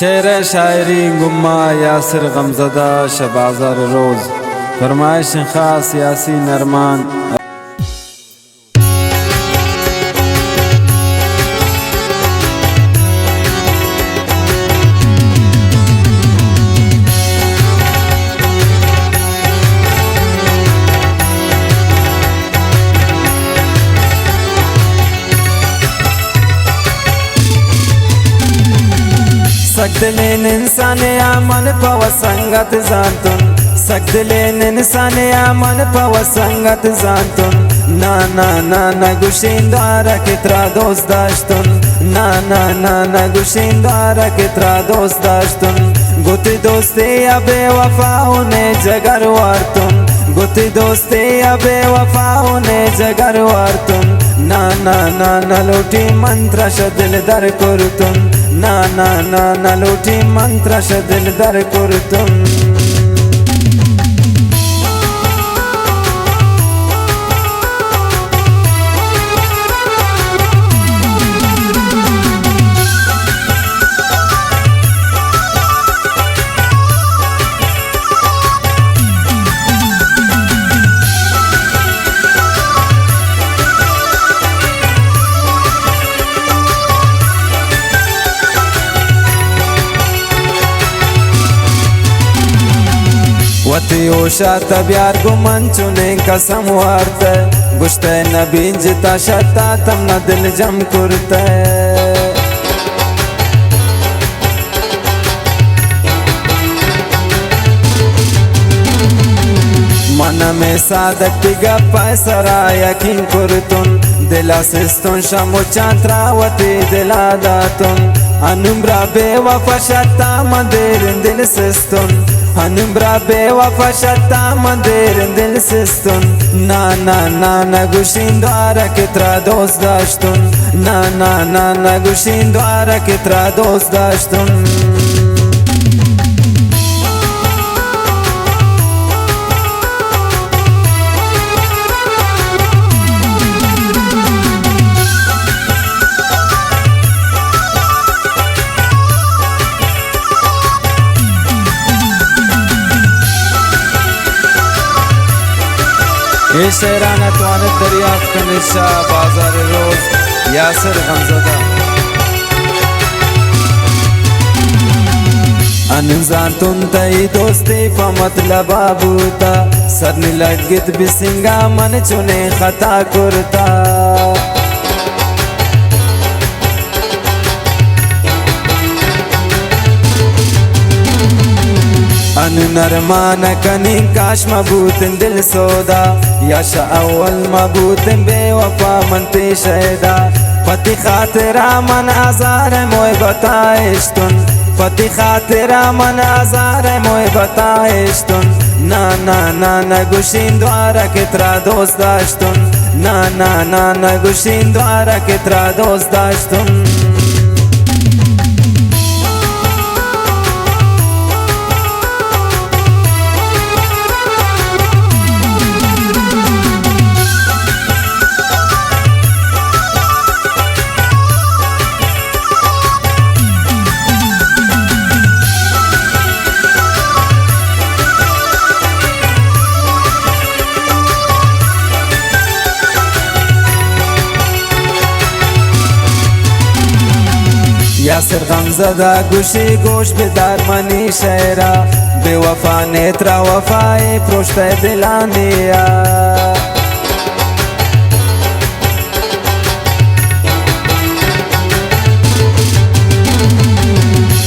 शेर शायरी गुम्मा यासिर गमज़दा शबाज़र रोज़ फरमाइश ख़ास यासीन अरमान। सकदलेन इंसान आमन पव संगत जानतुन, सकदलेन इंसान आमन पव संगत जानतुन। ना ना ना ना गुशिंदारा कित्रा दोस्त दाश्तुन, ना ना ना ना गुशिंदारा कित्रा दोस्त दाश्तुन। गुती दोस्ती अबे वफाओं ने जगर वारतुन, गुती दोस्ती अबे वफाओं ने जगर वारतुन। ना ना ना ना लूटी मंत्र दिल दर कुरतुन, ना ना ना ना लूटी मंत्र दिल दर कुरतुन। वती ओशा तब्यार गुमन चुने कसम वारते, गुश्ते नबी जिता शता तम न दिल जम कुरते। मन में सादक गप्पा सरा यकीन कुरतुन, दिला सिस्तुन शमु चांत्रावती दिला दातुन। अनुम्रा बेवफा शता मंदिर दिल सिस्तुन, अनुम्रा बेवफा शता मंदिर दिल सिस्तुन। ना ना ना ना गुशिंदारा कित्रा दोस्त दाश्तुन, ना ना ना ना गुशिंदारा कित्रा दोस्त दाश्तुन। ये शेराना तवानत दरियाफ्त कनिशा बाज़ार रोज़ यासिर गमज़दा। अनजान तुम तई दोस्ती प मतलब बूता, सरनी लगित बिसिंगा मन चुने खता कुरता। नरमान कनी काश मबूत दिल सौदा, यश अव्वल मबूत बेवफा मनती शैदा। पति खातिरा मन आजार मोय बताइश्तुन, पति खातिरा मन आजार मोय बताइश्तुन। ना ना ना ना गुशिंदारा कित्रा दोस्त दाश्तुन, ना ना ना ना गुशिंदारा कित्रा दोस्त दाश्तुन। यासिर गमज़दा गुशी गोश बेदार मनी शहरा, बेवफा नेत्रा वफाए प्रोश्त दिलानिया।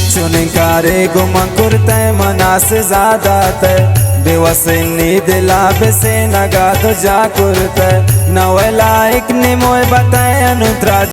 चुनिकारे गुमन कुरते मनास ज़ादाते, बेवसनी दिला बेसे नगा तो जा कुरते। नवला एक ने मोय बताए अनुत्रा